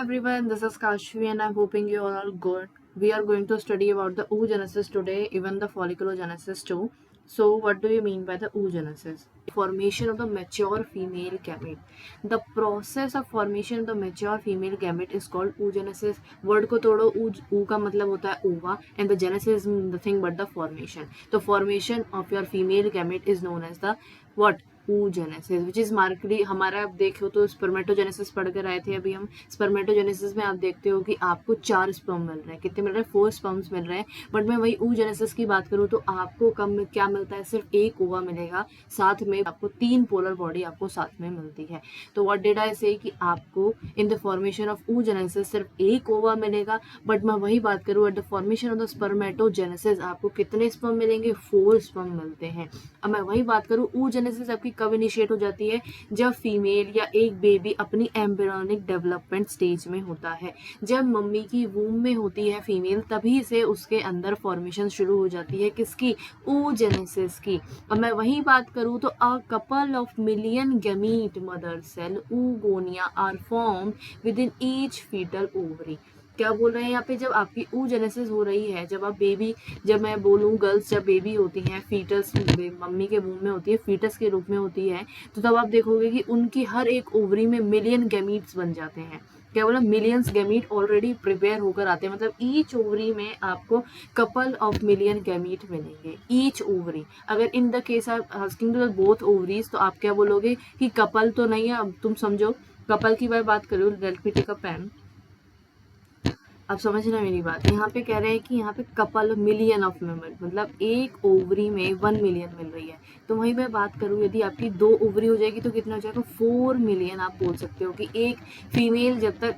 everyone, this is Kashvi and I'm hoping you all are good. We are going to study about the oogenesis today, even the folliculogenesis too. So, what do you mean by the oogenesis? Formation of the mature female gamete. The process of formation of the mature female gamete is called oogenesis. Word को तोड़ो, oo का मतलब होता है ova and the genesis is nothing but the formation. The formation of your female gamete is known as the what? oogenesis, which is markedly हमारा आप देखो तो स्पर्मेटोजेनेसिस पढ़ कर आए थे अभी हम। स्पर्मेटोजेनेसिस में आप देखते हो कि आपको 4 स्पर्म मिल रहे हैं, कितने मिल रहे हैं? 4 स्पर्म्स मिल रहे हैं। बट मैं वही oogenesis की बात करूँ तो आपको कम में क्या मिलता है? सिर्फ एक ओवा मिलेगा, साथ में आपको 3 पोलर बॉडी आपको साथ में मिलती है। तो व्हाट डिड आई से कि आपको in the formation of oogenesis सिर्फ एक ओवा मिलेगा। बट मैं वही बात करूँ at the formation of the spermatogenesis आपको कितने स्पर्म मिलेंगे? 4 स्पर्म मिलते हैं। अब मैं वही बात करूँ oogenesis आपकी कब इनिशिएट हो जाती है? जब फीमेल या एक बेबी अपनी एम्ब्रियोनिक डेवलपमेंट स्टेज में होता है, जब मम्मी की वूम में होती है फीमेल, तभी से उसके अंदर फॉर्मेशन शुरू हो जाती है। किसकी? oogenesis की। अब मैं वही बात करूँ तो a couple of million gamete mother cell oogonia are form within each foetal ovary. क्या बोल रहे हैं यहाँ पे? जब आपकी oogenesis हो रही है, जब आप बेबी, जब मैं बोलूँ गर्ल्स जब बेबी होती हैं, फीटस मम्मी के वूम में होती है, फीटस के रूप में होती है, तो तब आप देखोगे कि उनकी हर एक ओवरी में मिलियन गैमीट्स बन जाते हैं। क्या बोला? मिलियंस गैमीट ऑलरेडी प्रिपेयर होकर आते हैं, मतलब ईच ओवरी में आपको कपल ऑफ मिलियन गैमीट मिलेंगे, ईच ओवरी। अगर in the case of asking to the both ovaries तो आप क्या बोलोगे कि कपल तो नहीं है। अब तुम समझो, कपल की मैं बात करूँ, let me take a pen. अब समझना मेरी बात, यहाँ पे कह रहे हैं कि यहाँ पे कपल मिलियन ऑफ मेंबर, मतलब एक ओवरी में 1 मिलियन मिल रही है। तो वहीं मैं बात करूँ, यदि आपकी 2 ओवरी हो जाएगी तो कितना हो जाएगा? 4 मिलियन। आप बोल सकते हो कि एक फीमेल जब तक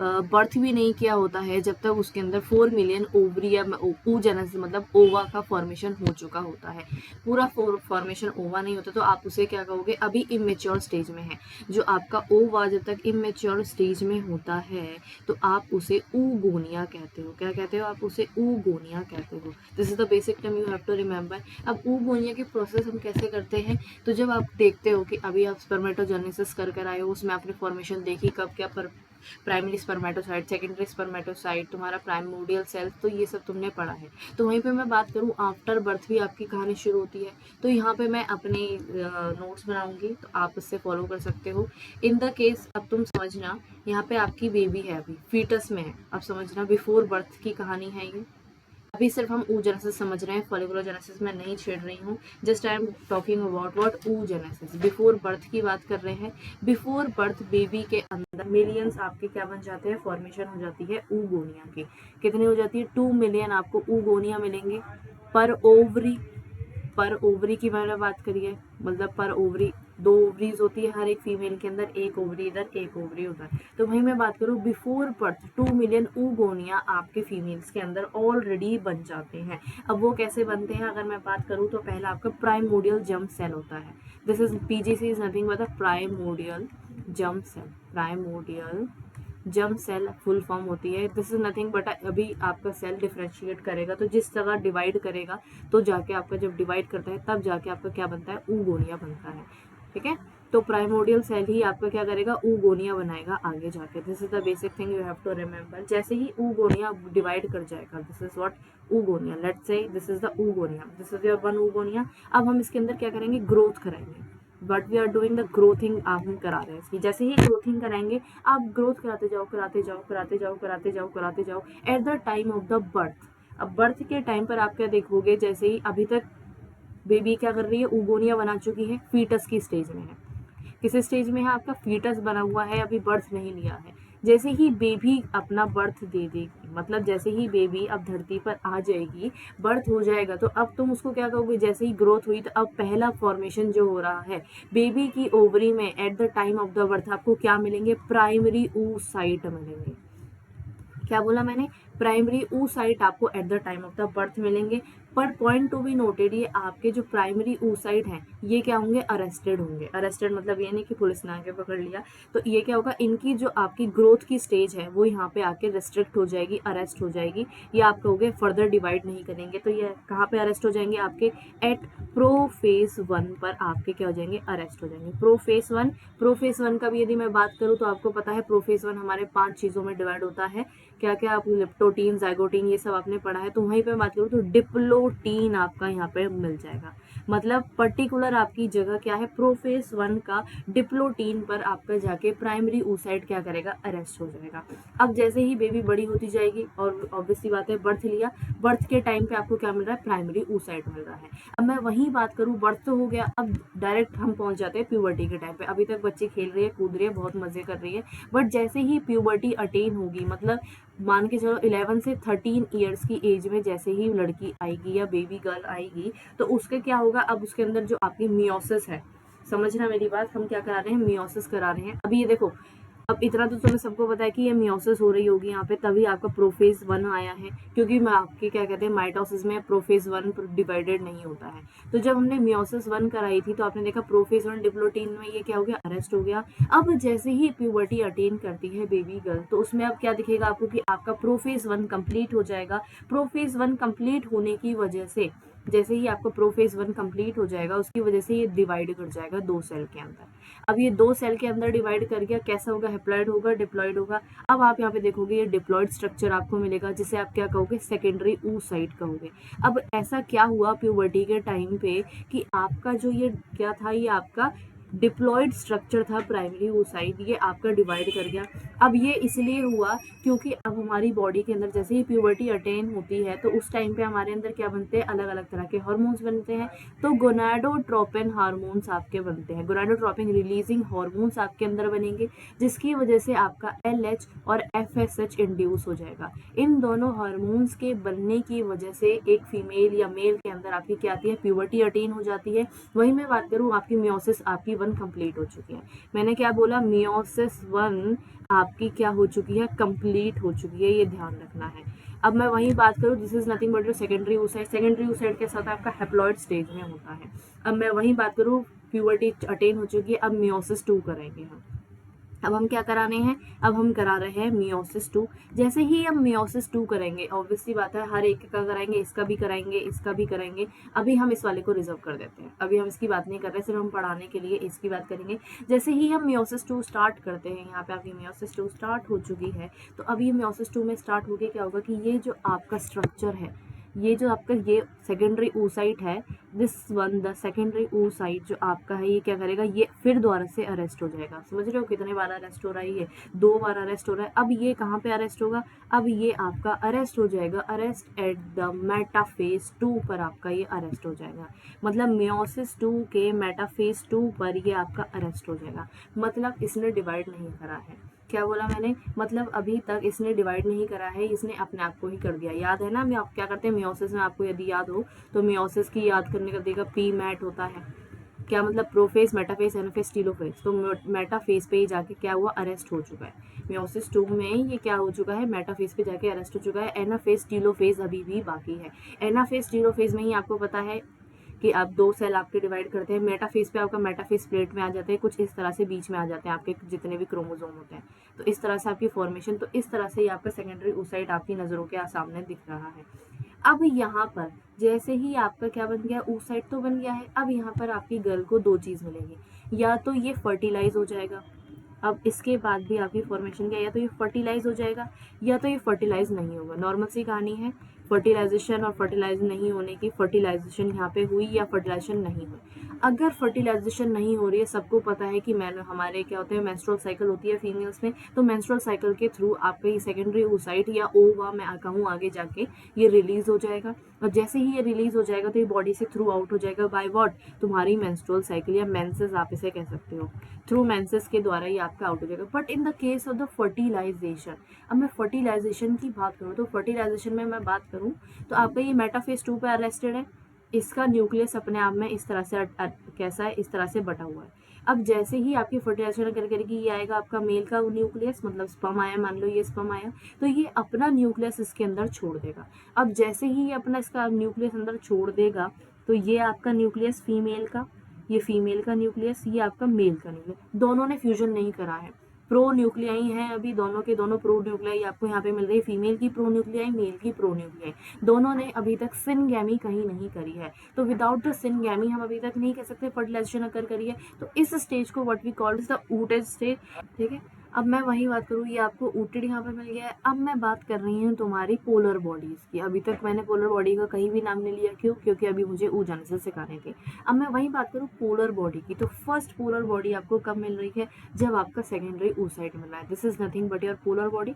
बर्थ भी नहीं किया होता है, जब तक उसके अंदर 4 मिलियन ओवरी या oogenesis मतलब ओवा का फॉर्मेशन हो चुका होता है। पूरा फॉर्मेशन ओवा नहीं होता तो आप उसे क्या कहोगे? अभी इमेच्योर स्टेज में है। जो आपका ओवा जब तक इमेच्योर स्टेज में होता है तो आप उसे oogonia कहते हो। क्या कहते हो? आप उसे oogonia कहते हो। This is the basic term you have to remember. अब oogonia की प्रोसेस हम कैसे करते हैं? तो जब आप देखते हो कि अभी आप स्पर्मेटोजेनेसिस कर आए हो, उसमें आपने फॉर्मेशन देखी, कब क्या प्राइमरी स्पर्मेटोसाइट, सेकेंडरी स्पर्मेटोसाइट, तुम्हारा प्राइमोर्डियल सेल, तो ये सब तुमने पढ़ा है। तो वहीं पे मैं बात करूँ, आफ्टर बर्थ भी आपकी कहानी शुरू होती है। तो यहाँ पे मैं अपने नोट्स बनाऊंगी, तो आप उससे फॉलो कर सकते हो। इन द केस अब तुम समझना, यहाँ पे आपकी बेबी है, अभी फीटस में है। अब समझना बिफोर बर्थ की कहानी है ये। अभी सिर्फ हम oogenesis समझ रहे हैं, फॉलिकुलोजेनेसिस में नहीं छेड़ रही हूँ। Just I am talking about what oogenesis। Before birth की बात कर रहे हैं। बिफोर बर्थ बेबी के अंदर मिलियंस आपके क्या बन जाते हैं? फॉर्मेशन हो जाती है oogonia की। कितनी हो जाती है? 2 मिलियन आपको oogonia मिलेंगे पर ओवरी। पर ओवरी की मैंने बात करी है, मतलब पर ओवरी 2 ओवरीज होती है हर एक फीमेल के अंदर, एक ओवरी इधर, एक ओवरी उधर। तो वहीं मैं बात करूँ, बिफोर बर्थ 2 मिलियन oogonia आपके फीमेल्स के अंदर ऑलरेडी बन जाते हैं। अब वो कैसे बनते हैं अगर मैं बात करूँ तो पहला आपका प्राइमोर्डियल जम्प सेल होता है। This is PGC is nothing but the primordial jump cell. Primordial germ cell full form होती है। दिस इज नथिंग बट अभी आपका सेल डिफ्रेंशिएट करेगा तो जिस जगह डिवाइड करेगा तो जाके आपका जब डिवाइड करता है तब जाके आपका क्या बनता है? oogonia बनता है। ठीक है, तो प्राइमोर्डियल सेल ही आपका क्या करेगा? oogonia बनाएगा आगे जाके। This is the basic thing you have to remember. जैसे ही oogonia डिवाइड कर जाएगा, this is what oogonia। Let's say this is the oogonia, this is your 1 oogonia। अब हम इसके अंदर क्या करेंगे? ग्रोथ कराएंगे। But we are doing the growthing, आप हम करा रहे हैं इसकी। जैसे ही ग्रोथिंग कराएंगे, आप ग्रोथ कराते जाओ, कराते जाओ, कराते जाओ, कराते जाओ, कराते जाओ at the time of the birth. अब बर्थ के टाइम पर आप क्या देखोगे? जैसे ही अभी तक बेबी क्या कर रही है? oogonia बना चुकी है, फीटस की स्टेज में है। किस स्टेज में है? आपका फीटस बना हुआ है, अभी बर्थ नहीं लिया है। जैसे ही बेबी अपना बर्थ दे देगी, मतलब जैसे ही बेबी अब धरती पर आ जाएगी, बर्थ हो जाएगा, तो अब तुम उसको क्या कहोगे? जैसे ही ग्रोथ हुई तो अब पहला फॉर्मेशन जो हो रहा है बेबी की ओवरी में at the time of the birth, आपको क्या मिलेंगे? प्राइमरी oocyte मिलेंगे। क्या बोला मैंने? प्राइमरी oocyte आपको at the time of the birth मिलेंगे। पर पॉइंट टू बी नोटेड, ये आपके जो प्राइमरी oocyte हैं ये क्या होंगे, अरेस्टेड होंगे। अरेस्टेड मतलब ये नहीं कि पुलिस ने आके पकड़ लिया, तो ये क्या होगा, इनकी जो आपकी ग्रोथ की स्टेज है वो यहाँ पे आके रिस्ट्रिक्ट हो जाएगी, अरेस्ट हो जाएगी। ये आप कहोगे फर्दर डिवाइड नहीं करेंगे, तो ये कहाँ पे अरेस्ट हो जाएंगे, आपके एट प्रोफेज 1 पर आपके क्या हो जाएंगे, अरेस्ट हो जाएंगे। प्रोफेज 1 का भी यदि मैं बात करूँ तो आपको पता है प्रोफेज 1 हमारे 5 चीज़ों में डिवाइड होता है। क्या क्या, आप लिप्टोटीन, जाइगोटीन ये सब आपने पढ़ा है, तो वहीं पे बात करूँ तो डिप्लोटीन आपका यहाँ पे मिल जाएगा। मतलब पर्टिकुलर आपकी जगह क्या है, प्रोफेज 1 का डिप्लोटीन पर आपका जाके प्राइमरी oocyte क्या करेगा, अरेस्ट हो जाएगा। अब जैसे ही बेबी बड़ी होती जाएगी, और ऑब्वियसली बात है बर्थ लिया, बर्थ के टाइम पे आपको क्या मिल रहा है, प्राइमरी oocyte मिल रहा है। अब मैं वहीं बात करूँ, बर्थ तो हो गया, अब डायरेक्ट हम पहुंच जाते हैं प्यूबर्टी के टाइम पे। अभी तक बच्चे खेल रही है, कूद रही है, बहुत मजे कर रही है, बट जैसे ही प्यूबर्टी अटेन होगी, मतलब मान के चलो 11 से 13 ईयर्स की एज में जैसे ही लड़की आएगी या बेबी गर्ल आएगी, तो उसके क्या होगा, अब उसके अंदर जो आपकी मियोसिस है, समझना मेरी बात, हम क्या करा रहे हैं, मियोसिस करा रहे हैं। अभी ये देखो, अब इतना तो तुम्हें सबको पता है कि ये मियोसिस हो रही होगी यहाँ पे, तभी आपका प्रोफेज 1 आया है, क्योंकि मैं आपके क्या कहते हैं, माइटोसिस में प्रोफेज 1 डिवाइडेड नहीं होता है। तो जब हमने मियोसिस 1 कराई थी तो आपने देखा प्रोफेज 1 डिप्लोटीन में ये क्या हो गया, अरेस्ट हो गया। अब जैसे ही प्यूबर्टी अटेन करती है बेबी गर्ल, तो उसमें अब क्या दिखेगा आपको कि आपका प्रोफेज 1 कंप्लीट हो जाएगा। प्रोफेज 1 कंप्लीट होने की वजह से, जैसे ही आपका प्रोफेज 1 कंप्लीट हो जाएगा, उसकी वजह से ये डिवाइड कर जाएगा 2 सेल के अंदर। अब ये 2 सेल के अंदर डिवाइड कर गया, कैसा होगा, हैप्लॉइड होगा, डिप्लॉइड होगा। अब आप यहाँ पे देखोगे ये डिप्लॉइड स्ट्रक्चर आपको मिलेगा, जिसे आप क्या कहोगे, सेकेंडरी oocyte कहोगे। अब ऐसा क्या हुआ प्यूबर्टी के टाइम पे कि आपका जो ये क्या था, ये आपका डिप्लॉइड स्ट्रक्चर था प्राइमरी oocyte, ये आपका डिवाइड कर गया। अब ये इसलिए हुआ क्योंकि अब हमारी बॉडी के अंदर जैसे ही प्यूबर्टी अटेन होती है, तो उस टाइम पे हमारे अंदर क्या बनते हैं, अलग अलग तरह के हार्मोन्स बनते हैं। तो गोनाडोट्रोपिन हार्मोन्स आपके बनते हैं, गोनाडोट्रोपिन रिलीजिंग हार्मोन्स आपके अंदर बनेंगे, जिसकी वजह से आपका LH और FSH इंड्यूस हो जाएगा। इन दोनों हार्मोन्स के बनने की वजह से एक फीमेल या मेल के अंदर आपकी क्या आती है, प्यूबर्टी अटेन हो जाती है। वहीं मैं बात करूँ, आपकी मियोसिस आपकी 1 कंप्लीट हो चुकी है। मैंने क्या बोला, मियोसिस 1 आपकी क्या हो चुकी है, कंप्लीट हो चुकी है, ये ध्यान रखना है। अब मैं वही बात करूँ, this is nothing but your secondary oocyte। Secondary oocyte के साथ आपका हैप्लॉइड स्टेज में होता है। अब मैं वही बात करूँ, प्यूबर्टी अटेन हो चुकी है, अब मियोसिस 2 करेंगे हम। अब हम क्या करा रहे हैं, अब हम करा रहे हैं मियोसिस 2। जैसे ही हम मियोसिस 2 करेंगे, ऑब्वियसली बात है हर एक का कराएंगे, इसका भी कराएंगे, इसका भी कराएंगे। अभी हम इस वाले को रिजर्व कर देते हैं, अभी हम इसकी बात नहीं कर रहे, सिर्फ हम पढ़ाने के लिए इसकी बात करेंगे। जैसे ही हम मियोसिस 2 स्टार्ट करते हैं, यहाँ पे आपकी मियोसिस 2 स्टार्ट हो चुकी है, तो अब ये मियोसिस 2 में स्टार्ट हो गया, क्या होगा कि ये जो आपका स्ट्रक्चर है, ये जो आपका ये सेकेंडरी oocyte है, this one the secondary oocyte जो आपका है, ये क्या करेगा, ये फिर दोबारा से अरेस्ट हो जाएगा। समझ रहे हो कितने बार अरेस्ट हो रहा है, ये 2 बार अरेस्ट हो रहा है। अब ये कहाँ पे अरेस्ट होगा, अब ये आपका अरेस्ट हो जाएगा, अरेस्ट एट द मेटाफेज 2 पर आपका ये अरेस्ट हो जाएगा। मतलब मियोसिस 2 के मेटाफेज 2 पर ये आपका अरेस्ट हो जाएगा। मतलब इसने डिवाइड नहीं करा है। क्या बोला मैंने, मतलब अभी तक इसने डिवाइड नहीं करा है, इसने अपने आप को ही कर दिया। याद है ना, मैं आप क्या करते हैं मियोसिस में, आपको यदि याद हो तो मियोसिस की याद करने का देखा, पी मैट होता है, क्या मतलब, प्रोफेज, मेटाफेज, एनाफेज, टीलोफेज। तो मेटाफेज पे ही जाके क्या हुआ, अरेस्ट हो चुका है। मियोसिस 2 में ये क्या हो चुका है, मेटाफेज पे जाके अरेस्ट हो चुका है। एनाफेज, टीलोफेज अभी भी बाकी है। एनाफेज, टीलोफेज में ही आपको पता है कि आप 2 सेल आपके डिवाइड करते हैं। मेटाफेज पे आपका मेटाफेज प्लेट में आ जाते हैं, कुछ इस तरह से बीच में आ जाते हैं आपके जितने भी क्रोमोसोम होते हैं। तो इस तरह से आपकी फॉर्मेशन, तो इस तरह से ही आपका सेकेंडरी oocyte आपकी नज़रों के सामने दिख रहा है। अब यहाँ पर जैसे ही आपका क्या बन गया, oocyte तो बन गया है। अब यहाँ पर आपकी गर्ल को 2 चीज़ मिलेगी, या तो ये फर्टिलाइज हो जाएगा, अब इसके बाद भी आपकी फॉर्मेशन क्या, या तो ये फर्टिलाइज हो जाएगा या तो ये फर्टिलाइज नहीं होगा। नॉर्मल सी कहानी है, फर्टिलाइजेशन और फर्टिलाइज नहीं होने की। फर्टिलाइजेशन यहाँ पे हुई या फर्टिलाइजेशन नहीं हुई। अगर फर्टिलाइजेशन नहीं हो रही है, सबको पता है कि हमारे क्या होते हैं, मेंस्ट्रुअल साइकिल होती है फीमेल्स में, तो मेंस्ट्रुअल साइकिल के थ्रू आपका ये सेकेंडरी oocyte या ओवा मैं कहूँ आगे जाके ये रिलीज हो जाएगा। और जैसे ही ये रिलीज हो जाएगा तो ये बॉडी से थ्रू आउट हो जाएगा। बाय व्हाट, तुम्हारी मेंस्ट्रुअल साइकिल या मेंसेस आप इसे कह सकते हो, थ्रू मेंसेस के द्वारा ही आपका आउट हो जाएगा। But in the case of the fertilization, अब मैं फर्टिलाइजेशन की बात करूँ तो फर्टिलाइजेशन में मैं बात करूँ तो आपका ये मेटाफेज 2 पे अरेस्टेड है। इसका न्यूक्लियस अपने आप में इस तरह से कैसा है, इस तरह से बटा हुआ है। अब जैसे ही आपकी फर्टिलाइजेशन कर करके ये आएगा आपका मेल का न्यूक्लियस, मतलब स्पर्म आया, मान लो ये स्पर्म आया, तो ये अपना न्यूक्लियस इसके अंदर छोड़ देगा। अब जैसे ही ये अपना इसका न्यूक्लियस अंदर छोड़ देगा तो ये आपका न्यूक्लियस फीमेल का, ये फीमेल का न्यूक्लियस, ये आपका मेल का न्यूक्लियस, दोनों ने फ्यूजन नहीं करा है, प्रो न्यूक्लियाई हैं अभी, दोनों के दोनों प्रो न्यूक्लियाई आपको यहाँ पे मिल रही है, फीमेल की प्रो न्यूक्लियाई, मेल की प्रो न्यूक्लियाई, दोनों ने अभी तक सिनगैमी कहीं नहीं करी है। तो विदाउट द सिनगैमी हम अभी तक नहीं कह सकते फर्टिलाइजेशन अकर करी है। तो इस स्टेज को व्हाट वी कॉल्ड द ऊटेड स्टेज। ठीक है, अब मैं वही बात करूँ, ये आपको ऊटेड यहाँ पे मिल गया है। अब मैं बात कर रही हूँ तुम्हारी पोलर बॉडीज की। अभी तक मैंने पोलर बॉडी का कहीं भी नाम नहीं लिया, क्यों? क्योंकि अभी मुझे oogenesis सिखाने थे। अब मैं वही बात करूँ पोलर बॉडी की, तो फर्स्ट पोलर बॉडी आपको कब मिल रही है? जब आपका सेकेंडरी oocyte मिला है। This is nothing but your polar body.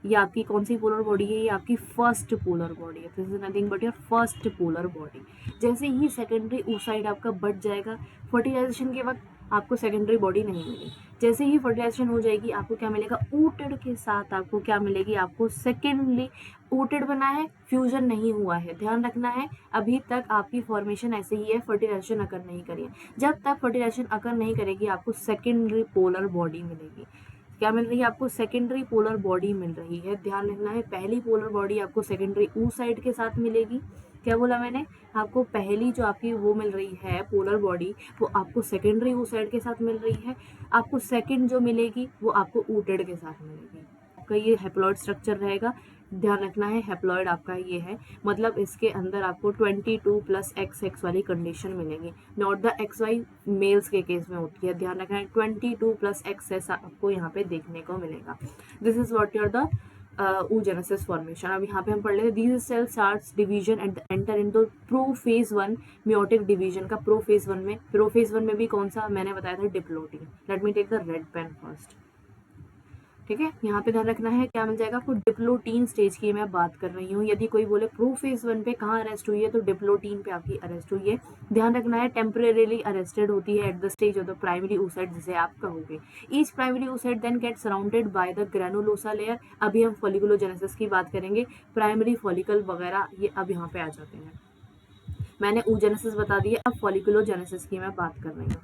ये आपकी कौन सी पोलर बॉडी है? ये आपकी फर्स्ट पोलर बॉडी है। This is nothing but your first polar body. जैसे ही सेकेंडरी oocyte आपका बढ़ जाएगा, फर्टिलाइजेशन के वक्त आपको सेकेंडरी बॉडी नहीं मिली। जैसे ही फर्टिलाइजेशन हो जाएगी आपको क्या मिलेगा? ऊटेड के साथ आपको क्या मिलेगी? आपको सेकेंडली ऊटेड बना है, फ्यूजन नहीं हुआ है। ध्यान रखना है, अभी तक आपकी फॉर्मेशन ऐसे ही है, फर्टिलाइजेशन अकर नहीं करी है। जब तक फर्टिलाइजेशन अकर नहीं करेगी आपको सेकेंडरी पोलर बॉडी मिलेगी। क्या मिल रही है? आपको सेकेंडरी पोलर बॉडी मिल रही है। ध्यान रखना है, पहली पोलर बॉडी आपको सेकेंडरी oocyte के साथ मिलेगी। क्या बोला मैंने? आपको पहली जो आपकी वो मिल रही है पोलर बॉडी, वो आपको सेकेंडरी oocyte के साथ मिल रही है। आपको सेकेंड जो मिलेगी वो आपको ऊटेड के साथ मिलेगी। आपका ये हैप्लॉइड स्ट्रक्चर रहेगा। ध्यान रखना है, हैप्लॉइड आपका ये है, मतलब इसके अंदर आपको 22 प्लस XX वाली कंडीशन मिलेगी, नॉट द XY मेल्स के केस में होती है। ध्यान रखना है, 22 प्लस XS आपको यहाँ पे देखने को मिलेगा। This is what your the oogenesis formation. अब यहाँ पे हम पढ़ लेते हैं, these cell starts division and enter into prophase 1 meiotic division का। प्रोफेज 1 में भी कौन सा मैंने बताया था? Diplotene. Let me take the red pen first. ठीक है, यहाँ पे ध्यान रखना है, क्या मिल जाएगा आपको? डिप्लोटीन स्टेज की मैं बात कर रही हूँ। यदि कोई बोले प्रोफेज 1 पे कहाँ अरेस्ट हुई है, तो डिप्लोटीन पे आपकी अरेस्ट हुई है। ध्यान रखना है, टेम्परेरीली अरेस्टेड होती है at the stage of the primary oocyte, जिसे आप कहोगे। Each primary oocyte then get surrounded by the granulosa layer. अभी हम फॉलिकुलोजेनेसिस की बात करेंगे, प्राइमरी फॉलिकल वगैरह ये अब यहाँ पे आ जाते हैं। मैंने oogenesis बता दी है, अब फॉलिकुलोजेनेसिस की मैं बात कर रही हूँ।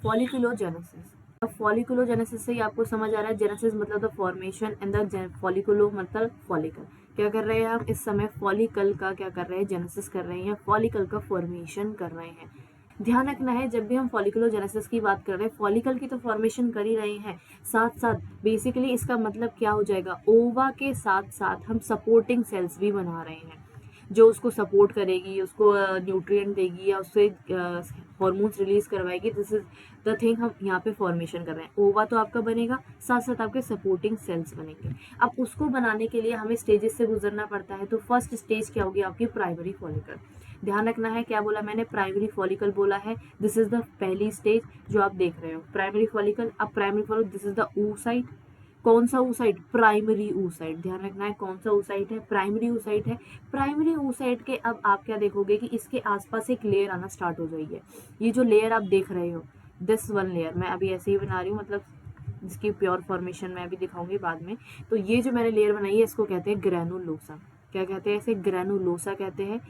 फॉलिकुलोजेनेसिस, अब फॉलिकुलोजेनेसिस से ही आपको समझ आ रहा है, जेनेसिस मतलब द फॉर्मेशन एंड द फॉलिकुलो मतलब फॉलिकल। क्या कर रहे हैं हम इस समय? फॉलिकल का क्या कर रहे हैं? जेनेसिस कर रहे हैं, फॉलिकल का फॉर्मेशन कर रहे हैं। ध्यान रखना है, जब भी हम फॉलिकुलोजेनेसिस की बात कर रहे हैं, फॉलिकल की तो फॉर्मेशन कर ही रहे हैं, साथ साथ बेसिकली इसका मतलब क्या हो जाएगा? ओवा के साथ साथ हम सपोर्टिंग सेल्स भी बना रहे हैं, जो उसको सपोर्ट करेगी, उसको न्यूट्रिएंट देगी या उससे हार्मोन्स रिलीज करवाएगी। दिस इज द थिंग हम यहाँ पे फॉर्मेशन कर रहे हैं। ओवा तो आपका बनेगा, साथ साथ आपके सपोर्टिंग सेल्स बनेंगे। अब उसको बनाने के लिए हमें स्टेजेस से गुजरना पड़ता है। तो फर्स्ट स्टेज क्या होगी? आपकी प्राइमरी फॉलिकल। ध्यान रखना है, क्या बोला मैंने? प्राइमरी फॉलिकल बोला है। दिस इज द पहली स्टेज जो आप देख रहे हो, प्राइमरी फॉलिकल। अब primary follicle, this is the oocyte। कौन सा oocyte? Primary oocyte। ध्यान रखना है, कौन सा oocyte है? प्राइमरी oocyte है। प्राइमरी oocyte के अब आप क्या देखोगे कि इसके आसपास एक लेयर आना स्टार्ट हो जाएगी। ये जो लेयर आप देख रहे हो, दिस वन लेयर, मैं अभी ऐसे ही बना रही हूँ, मतलब जिसकी प्योर फॉर्मेशन मैं अभी दिखाऊंगी बाद में। तो ये जो मैंने लेयर बनाई है इसको कहते हैं ग्रेनुलोसा। क्या कहते हैं इसे? ग्रेनुलोसा कहते हैं।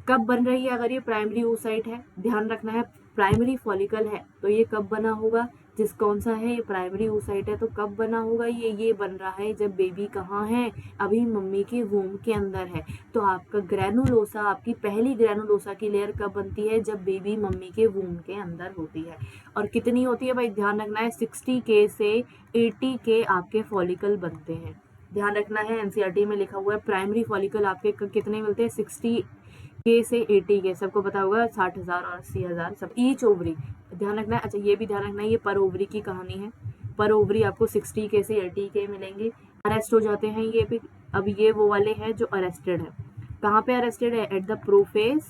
कब बन रही है? अगर ये प्राइमरी oocyte है, ध्यान रखना है, प्राइमरी फॉलिकल है, तो ये कब बना होगा? जिस कौन सा है? ये प्राइमरी oocyte है, तो कब बना होगा? ये बन रहा है जब बेबी कहाँ है? अभी मम्मी के वूम के अंदर है। तो आपका ग्रेनुलोसा, आपकी पहली ग्रेनुलोसा की लेयर कब बनती है? जब बेबी मम्मी के वूम के अंदर होती है। और कितनी होती है भाई? ध्यान रखना है, 60K से 80K आपके फॉलिकल बनते हैं। ध्यान रखना है, एनसीईआरटी में लिखा हुआ है प्राइमरी फॉलिकल आपके कितने मिलते हैं? 60K से 80K, सबको पता होगा 60,000 और 80,000 सब ईच ओवरी। ध्यान रखना है। अच्छा, ये भी ध्यान रखना है, ये पर ओवरी की कहानी है। पर ओवरी आपको 60K से 80K मिलेंगे। अरेस्ट हो जाते हैं ये भी। अब ये वो वाले हैं जो अरेस्टेड है। कहाँ पे अरेस्टेड है? At the prophase.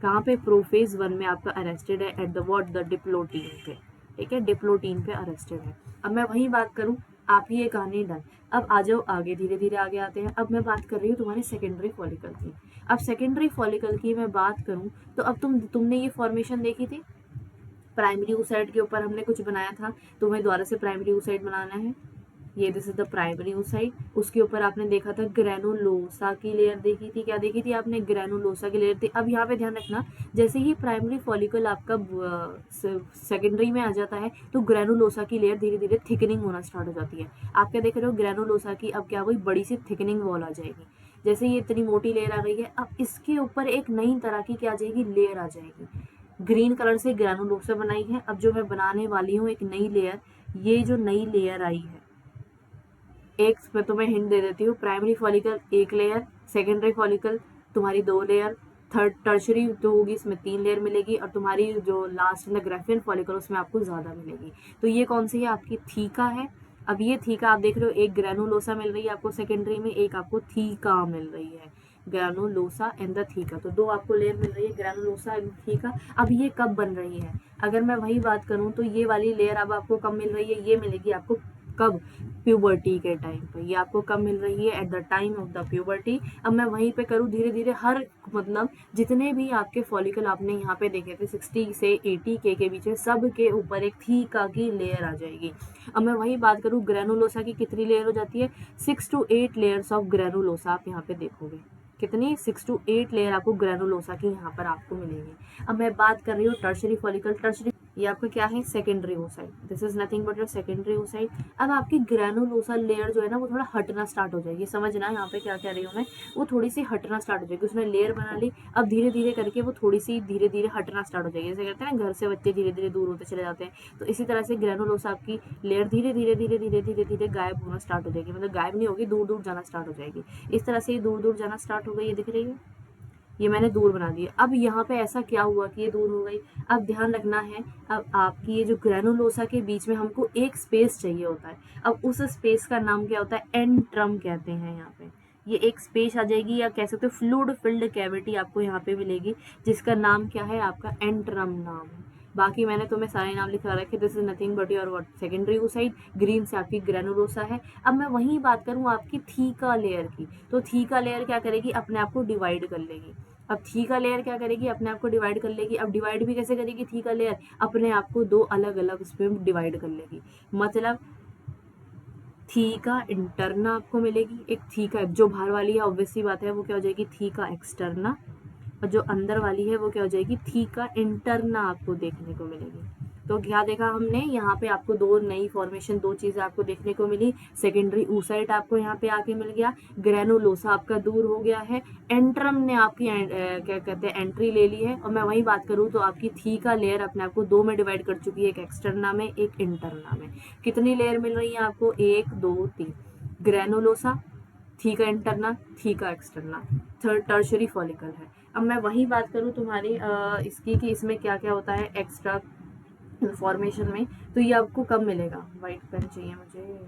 कहाँ पे? प्रोफेज 1 में आपका अरेस्टेड है, at the what? The diplotene पे। ठीक है, डिप्लोटीन पे अरेस्टेड है। अब मैं वही बात करूँ, आपकी ये कहानी डन। अब आ जाओ आगे, धीरे धीरे आगे आते हैं। अब मैं बात कर रही हूँ तुम्हारी सेकेंडरी फॉलिकल की। अब सेकेंडरी फॉलिकल की मैं बात करूँ तो अब तुमने ये फॉर्मेशन देखी थी, प्राइमरी oocyte के ऊपर हमने कुछ बनाया था, तुम्हें दोबारा से प्राइमरी oocyte बनाना है। ये this is the primary oocyte। उसके ऊपर आपने देखा था ग्रेनुलोसा की लेयर देखी थी, क्या देखी थी आपने, ग्रेनुलोसा की लेयर थी। अब यहाँ पे ध्यान रखना, जैसे ही प्राइमरी फॉलिकल आपका सेकेंडरी में आ जाता है तो ग्रेनुलोसा की लेयर धीरे धीरे थिकनिंग होना स्टार्ट हो जाती है। आप क्या देख रहे हो, ग्रेनुलोसा की अब क्या हुई, बड़ी सी थिकनिंग वॉल आ जाएगी। जैसे ये इतनी मोटी लेयर आ गई है, अब इसके ऊपर एक नई तरह की क्या आ जाएगी, लेयर आ जाएगी। ग्रीन कलर से ग्रेनुलोसा बनाई है, अब जो मैं बनाने वाली हूँ एक नई लेयर, ये जो नई लेयर आई है, एक मैं तुम्हें हिंट दे देती हूँ, प्राइमरी फॉलिकल एक लेयर, सेकेंडरी फॉलिकल तुम्हारी 2 लेयर, थर्ड टर्शरी जो होगी इसमें 3 लेयर मिलेगी, और तुम्हारी जो लास्ट में ग्राफियन फॉलिकल उसमें आपको ज़्यादा मिलेगी। तो ये कौन सी है, आपकी थीका है। अब ये थीका आप देख रहे हो, एक ग्रेनुलोसा मिल रही है आपको सेकेंडरी में, एक आपको थीका मिल रही है, ग्रेनुलोसा एंड द थीका। तो 2 आपको लेयर मिल रही है, ग्रेनुलोसा एंड थीका। अब ये कब बन रही है, अगर मैं वही बात करूँ तो ये वाली लेयर अब आपको कब मिल रही है, ये मिलेगी आपको कब, प्यूबर्टी के टाइम पे। ये आपको कब मिल रही है, at the time of the puberty. अब मैं वहीं पे करूँ धीरे धीरे, हर मतलब जितने भी आपके फॉलिकल आपने यहाँ पे देखे थे 60 से 80 के बीच में, सब के ऊपर एक थीका की लेयर आ जाएगी। अब मैं वही बात करूँ, ग्रेनुलोसा की कितनी लेयर हो जाती है, 6 to 8 लेयर्स ऑफ ग्रेनुलोसा आप यहाँ पे देखोगे। कितनी, 6 to 8 लेयर आपको ग्रेनुलोसा की यहाँ पर आपको मिलेंगी। अब मैं बात कर रही हूँ टर्शरी फॉलिकल। टर्शरी ये आपका क्या है, secondary oocyte। This is nothing but your secondary oocyte। अब आपकी ग्रेनुलोसा लेयर जो है ना वो थोड़ा हटना स्टार्ट हो जाएगी, समझना यहाँ पे क्या कह रही हूँ मैं, वो थोड़ी सी हटना स्टार्ट हो जाएगी। उसने लेयर बना ली, अब धीरे धीरे करके वो थोड़ी सी धीरे धीरे हटना स्टार्ट हो जाएगी। जैसे कहते हैं ना घर से बच्चे धीरे धीरे दूर होते चले जाते हैं, तो इसी तरह से ग्रेनुलोसा आपकी लेयर धीरे धीरे धीरे धीरे धीरे धीरे गायब होना स्टार्ट हो जाएगी, मतलब गायब नहीं होगी, दूर दूर जाना स्टार्ट हो जाएगी। इस तरह से ये दूर दूर जाना स्टार्ट हो गई, ये दिख रही है, ये मैंने दूर बना दिया। अब यहाँ पे ऐसा क्या हुआ कि ये दूर हो गई, अब ध्यान रखना है, अब आपकी ये जो ग्रेनुलोसा के बीच में हमको एक स्पेस चाहिए होता है। अब उस स्पेस का नाम क्या होता है, एंट्रम कहते हैं। यहाँ पे ये एक स्पेस आ जाएगी, या कह सकते हो फ्लूइड फिल्ड कैविटी आपको यहाँ पे मिलेगी, जिसका नाम क्या है, आपका एंट्रम नाम है। बाकी मैंने तुम्हें सारे नाम लिखा रखे, this is nothing but your what, secondary oocyte। Green से आपकी ग्रेनुलोसा है। अब मैं वही बात करूँ आपकी थीका लेयर की, तो थीका लेयर क्या करेगी, अपने आप को डिवाइड कर लेगी। अब थीका लेयर क्या करेगी, अपने आप को डिवाइड कर लेगी। अब डिवाइड भी कैसे करेगी थीका लेयर, अपने आप को 2 अलग अलग इसमें डिवाइड कर लेगी। मतलब थीका इंटरना आपको मिलेगी, एक थीका जो बाहर वाली है ऑब्वियसली बात है वो क्या हो जाएगी, थीका एक्सटर्ना, और जो अंदर वाली है वो क्या हो जाएगी, थीका इंटरना आपको देखने को मिलेगी। तो क्या देखा हमने, यहाँ पे आपको 2 नई फॉर्मेशन, 2 चीजें आपको देखने को मिली। सेकेंडरी oocyte आपको यहाँ पे आके मिल गया, ग्रेनुलोसा आपका दूर हो गया है, एंट्रम ने आपकी क्या कहते हैं एंट्री ले ली है। और मैं वही बात करूँ तो आपकी थीका लेयर अपने आप को 2 में डिवाइड कर चुकी है, एक एक्सटर्ना में, एक इंटरना में। कितनी लेयर मिल रही है आपको, 1 2 3, granulosa, theca interna, theca externa, third tertiary follicle है। अब मैं वही बात करूँ तुम्हारी इसकी कि इसमें क्या क्या होता है एक्स्ट्रा फॉर्मेशन में, तो ये आपको कब मिलेगा, वाइट पेन चाहिए मुझे।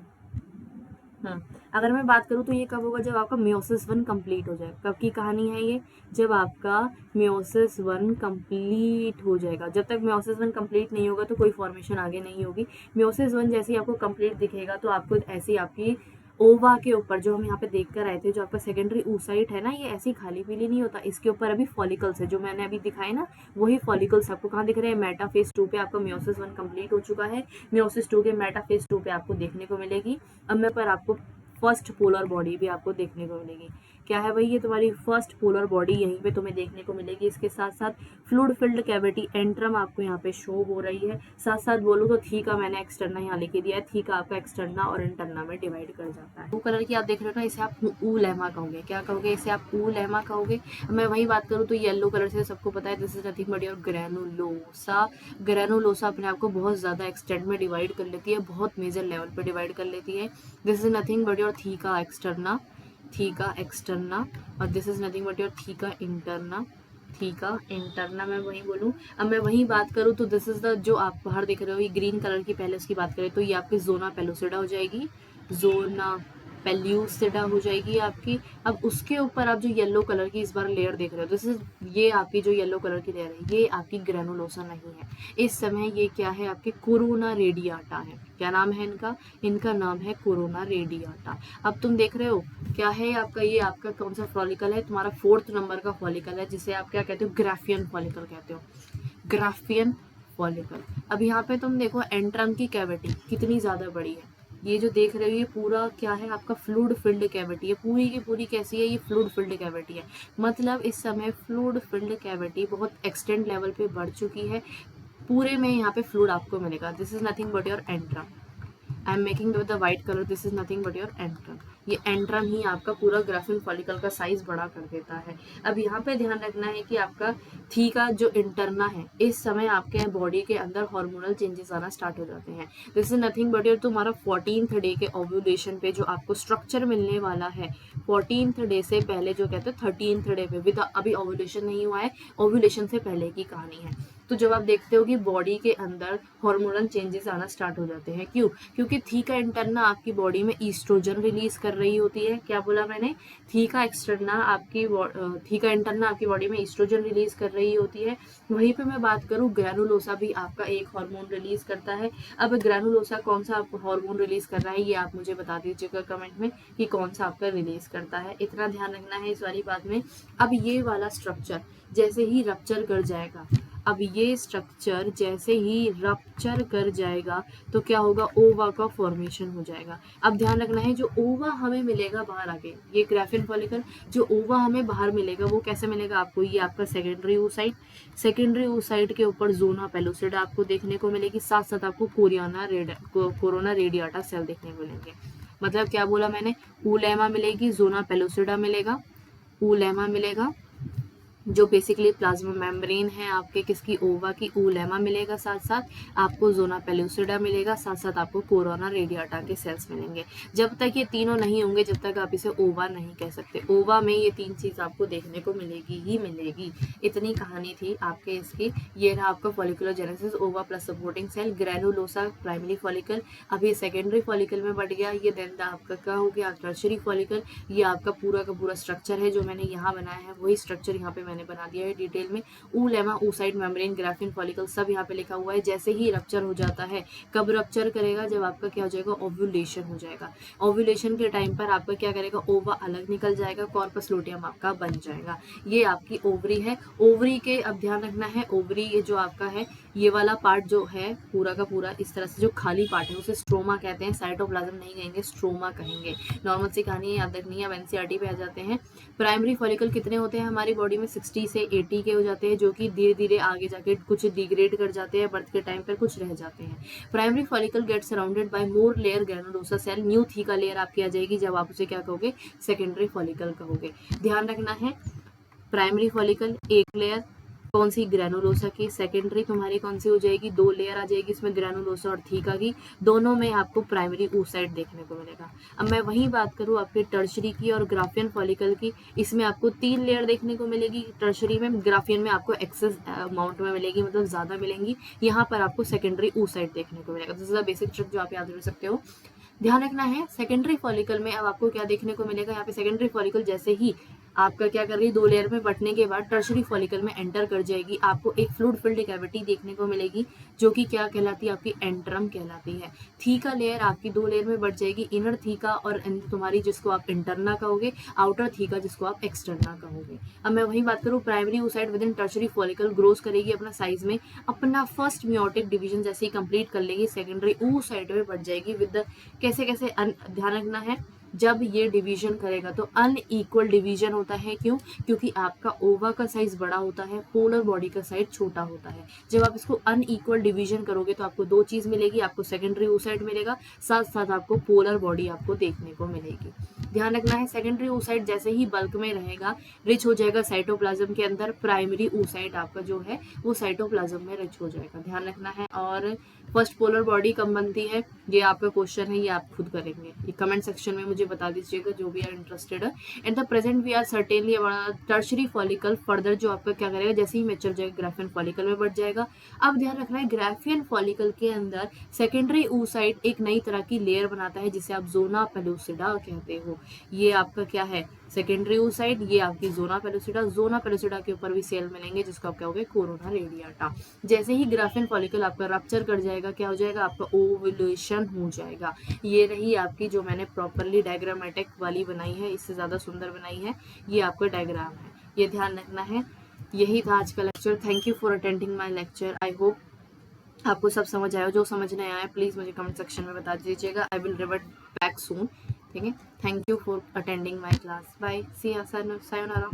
अगर मैं बात करूँ तो ये कब होगा, जब आपका मियोसिस 1 कंप्लीट हो जाए। कब की कहानी है ये, जब आपका मियोसिस 1 कंप्लीट हो जाएगा। जब तक मियोसिस 1 कंप्लीट नहीं होगा तो कोई फॉर्मेशन आगे नहीं होगी। मियोसिस 1 जैसे ही आपको कंप्लीट दिखेगा तो आपको ऐसी आपकी ओवा के ऊपर, जो हम यहाँ पे देख कर आए थे, जो आपका सेकेंडरी oocyte है ना, ये ऐसी खाली पीली नहीं होता, इसके ऊपर अभी फॉलिकल्स है, जो मैंने अभी दिखाए ना, वही फॉलिकल्स आपको कहाँ दिख रहे हैं, मेटाफेज 2 पे आपका मियोसिस 1 कंप्लीट हो चुका है, मियोसिस 2 के मेटाफेज 2 पे आपको देखने को मिलेगी। अब मैं पर आपको फर्स्ट पोलर बॉडी भी आपको देखने को मिलेगी। क्या है भाई, ये तुम्हारी फर्स्ट पोलर बॉडी यहीं पे तुम्हें देखने को मिलेगी। इसके साथ साथ फ्लूइड फिल्ड कैविटी एंट्रम आपको यहाँ पे शो हो रही है। साथ साथ बोलूँ तो थीका मैंने एक्सटर्ना यहाँ लिख दिया है, थीका आपका एक्सटर्ना और इंटरना में डिवाइड कर जाता है। ब्लू कलर की आप देख रहे हो ना, इसे आप ऊलेमा कहोगे, क्या कहोगे, इसे आप ऊलेमा कहोगे। मैं वही बात करूँ तो येलो कलर से सबको पता है, this is nothing but your granulosa. Granulosa अपने आप को बहुत ज्यादा एक्सटेंट में डिवाइड कर लेती है, बहुत मेजर लेवल पर डिवाइड कर लेती है। This is nothing but your theca externa, theca externa, और this is nothing but your theca interna, theca interna. मैं वही बोलूँ, अब मैं वही बात करूँ तो दिस इज द, जो आप बाहर देख रहे हो ये ग्रीन कलर की, पहले उसकी बात करें तो ये आपकी जोना पेलुसिडा हो जाएगी, जोना पेल्यूसिडा हो जाएगी आपकी। अब उसके ऊपर आप जो येलो कलर की इस बार लेयर देख रहे हो, दिस इज, ये आपकी जो येलो कलर की लेयर है, ये आपकी ग्रेनुलोसा नहीं है इस समय, ये क्या है, आपके कोरोना रेडियाटा है। क्या नाम है इनका, इनका नाम है कोरोना रेडियाटा। अब तुम देख रहे हो क्या है आपका, ये आपका कौन सा फॉलिकल है, तुम्हारा 4th नंबर का फॉलिकल है, जिसे आप क्या कहते हो, ग्राफियन फॉलिकल कहते हो, ग्राफियन फॉलिकल। अब यहाँ पे तुम देखो एंट्रम की कैविटी कितनी ज्यादा बड़ी है, ये जो देख रहे हो ये पूरा क्या है, आपका फ्लूइड फिल्ड कैविटी है, पूरी की पूरी कैसी है, ये फ्लूइड फिल्ड कैविटी है। मतलब इस समय फ्लूइड फिल्ड कैविटी बहुत एक्सटेंड लेवल पे बढ़ चुकी है, पूरे में यहाँ पे फ्लूइड आपको मिलेगा। This is nothing but your antrum, I am making with the white colour, this is nothing but your antrum. ये एंट्रम ही आपका पूरा ग्राफिन फॉलिकल का साइज बड़ा कर देता है। अब यहाँ पे ध्यान रखना है कि आपका थीका जो इंटरना है, इस समय आपके बॉडी के अंदर हार्मोनल चेंजेस आना स्टार्ट हो जाते हैं। This is nothing but your तुम्हारा 14th डे के ओव्यूलेशन पे जो आपको स्ट्रक्चर मिलने वाला है, 14th डे से पहले जो कहते हैं 13th डे पे, विद अभी ओव्यूलेशन नहीं हुआ है, ओव्यूलेशन से पहले की कहानी है। तो जब आप देखते हो कि बॉडी के अंदर हार्मोनल चेंजेस आना स्टार्ट हो जाते हैं, क्यों? क्योंकि थीका इंटरना आपकी बॉडी में ईस्ट्रोजन रिलीज कर रही होती है। क्या बोला मैंने? थीका एक्सटर्ना आपकी थीका इंटरना आपकी बॉडी में ईस्ट्रोजन रिलीज कर रही होती है। वहीं पे मैं बात करूं, ग्रैनुलोसा भी आपका एक हार्मोन रिलीज करता है। अब ग्रैनुलोसा कौन सा हार्मोन रिलीज कर रहा है ये आप मुझे बता दीजिएगा कमेंट में कि कौन सा आपका रिलीज करता है। इतना ध्यान रखना है इस वाली बात में। अब ये वाला स्ट्रक्चर जैसे ही रप्चर कर जाएगा, अब ये स्ट्रक्चर जैसे ही रप्चर कर जाएगा तो क्या होगा, ओवा का फॉर्मेशन हो जाएगा। अब ध्यान रखना है, जो ओवा हमें मिलेगा बाहर आके, ये ग्राफिन फॉलिकल जो ओवा हमें बाहर मिलेगा वो कैसे मिलेगा आपको, ये आपका सेकेंडरी oocyte, सेकेंडरी oocyte के ऊपर जोना पेलुसिडा आपको देखने को मिलेगी, साथ साथ आपको कोरोना रेडियाटा सेल देखने को मिलेंगे। मतलब क्या बोला मैंने, ऊलेमा मिलेगी, जोना पेलुसिडा मिलेगा, ऊलेमा मिलेगा जो बेसिकली प्लाज्मा मेम्ब्रेन है आपके किसकी, ओवा की, ऊलेमा मिलेगा, साथ साथ आपको जोना पेलुसिडा मिलेगा, साथ साथ आपको कोरोना रेडियाटा के सेल्स मिलेंगे। जब तक ये तीनों नहीं होंगे जब तक आप इसे ओवा नहीं कह सकते। ओवा में ये तीन चीज आपको देखने को मिलेगी ही मिलेगी। इतनी कहानी थी आपके इसकी। ये रहा आपका follicular genesis, ova plus supporting cell, granulosa primary follicle, अभी सेकेंडरी फॉलिकल में बढ़ गया। ये देन आपका क्या हो गया, टर्शियरी फॉलिकल। ये आपका पूरा का पूरा स्ट्रक्चर है जो मैंने यहाँ बनाया है, वही स्ट्रक्चर यहाँ पे मैंने बना दिया है डिटेल में। ऊलेमा, oocyte मेम्ब्रेन, ग्राफिन फॉलिकल सब यहाँ पे लिखा हुआ है। जैसे ही रप्चर हो जाता है, कब रप्चर करेगा, जब आपका क्या हो जाएगा, ओव्यूलेशन हो जाएगा। ओव्यूलेशन के टाइम पर आपका क्या करेगा, ओवा अलग निकल जाएगा, कॉर्पस लुटियम आपका बन जाएगा। ये आपकी ओवरी है। ओवरी के अब ध्यान रखना है, ओवरी ये जो आपका है, ये वाला पार्ट जो है पूरा का पूरा इस तरह से जो खाली पार्ट है उसे स्ट्रोमा कहते हैं, साइटोप्लाज्म नहीं कहेंगे, स्ट्रोमा कहेंगे। नॉर्मल सी कहानी है, याद रखनी है। अब एनसीईआरटी पे आ जाते हैं। प्राइमरी फॉलिकल कितने होते हैं हमारी बॉडी में, 60 से 80 के हो जाते हैं, जो कि धीरे धीरे आगे जाके कुछ डिग्रेड कर जाते हैं, बर्थ के टाइम पर कुछ रह जाते हैं। Primary follicle get surrounded by more layer granulosa cell, new theca layer आपकी आ जाएगी जब आप उसे क्या कहोगे, सेकेंडरी फॉलिकल कहोगे। ध्यान रखना है, प्राइमरी फॉलिकल एक लेयर कौन सी, ग्रैनुलोसा की। सेकेंडरी तुम्हारी कौन सी हो जाएगी, दो लेयर आ जाएगी इसमें, ग्रैनुलोसा और थीका की। दोनों में आपको प्राइमरी oocyte देखने को मिलेगा। अब मैं वही बात करूँ आपके टर्शरी की और ग्राफियन फॉलिकल की, इसमें आपको 3 लेयर देखने को मिलेगी टर्शरी में, ग्राफियन में आपको एक्सेस अमाउंट में मिलेगी, मतलब ज्यादा मिलेंगी। यहाँ पर आपको सेकेंडरी oocyte देखने को मिलेगा। This is the basic trick जो आप याद रख सकते हो। ध्यान रखना है, सेकेंडरी फॉलिकल में अब आपको क्या देखने को मिलेगा, यहाँ पे सेकेंडरी फॉलिकल जैसे ही आपका क्या कर रही है, 2 लेयर में बटने के बाद टर्शरी फॉलिकल में एंटर कर जाएगी, आपको एक फ्लूइड फिल्ड कैविटी देखने को मिलेगी जो कि क्या कहलाती है, आपकी एंट्रम कहलाती है। थीका लेयर आपकी 2 लेयर में बढ़ जाएगी, इनर थीका और तुम्हारी जिसको आप इंटरना कहोगे, आउटर थीका जिसको आप एक्सटर्ना कहोगे। अब मैं वही बात करूँ, primary oocyte with in tertiary follicle grows करेगी अपना साइज में, अपना फर्स्ट म्योटिक डिवीजन जैसे ही कंप्लीट कर लेगी, सेकेंडरी oocyte में बढ़ जाएगी विद कैसे कैसे ध्यान रखना है, जब ये डिवीजन करेगा तो अनइक्वल डिवीजन होता है। क्यों? क्योंकि आपका ओवा का साइज बड़ा होता है, पोलर बॉडी का साइज छोटा होता है। जब आप इसको अनइक्वल डिवीजन करोगे तो आपको 2 चीज मिलेगी, आपको सेकेंडरी oocyte मिलेगा, साथ साथ आपको पोलर बॉडी आपको देखने को मिलेगी। ध्यान रखना है, सेकेंडरी oocyte जैसे ही बल्क में रहेगा, रिच हो जाएगा साइटोप्लाज्म के अंदर, प्राइमरी oocyte आपका जो है वो साइटोप्लाज्म में रिच हो जाएगा। ध्यान रखना है। और फर्स्ट पोलर बॉडी कब बनती है, ये आपका क्वेश्चन है, ये आप खुद करेंगे, ये कमेंट सेक्शन में मुझे बता दीजिएगा जो भी आर इंटरेस्टेड है। At the present we are certainly tertiary follicle, further जो आपका क्या करेगा, जैसे ही मेच्योर जाएगा ग्राफियन फॉलिकल में बढ़ जाएगा। अब ध्यान रखना है, ग्राफियन फॉलिकल के अंदर सेकेंडरी oocyte एक नई तरह की लेयर बनाता है जिसे आप जोना पेलुसिडा कहते हो। ये आपका क्या है, सेकेंडरी oocyte, ये आपकी जोना पेलुसिडा, जोना पेलुसिडा के ऊपर भी सेल मिलेंगे जिसको आप कहोगे कोरोना रेडियाटा। जैसे ही ग्राफियन फॉलिकल आपका रप्चर कर जाएगा, क्या हो जाएगा, आपका ओवुलेशन हो जाएगा। ये रही आपकी जो मैंने प्रॉपरली डायग्रामेटिक वाली बनाई है, इससे ज्यादा सुंदर बनाई है, ये आपका डायग्राम है, ये ध्यान रखना है। यही था आज का lecture. Thank you for attending my lecture. I hope आपको सब समझ आया, जो समझ नहीं आया प्लीज़ मुझे कमेंट सेक्शन में बता दीजिएगा। I will revert back soon. ठीक है, thank you for attending my class, bye, see ya, sayonara.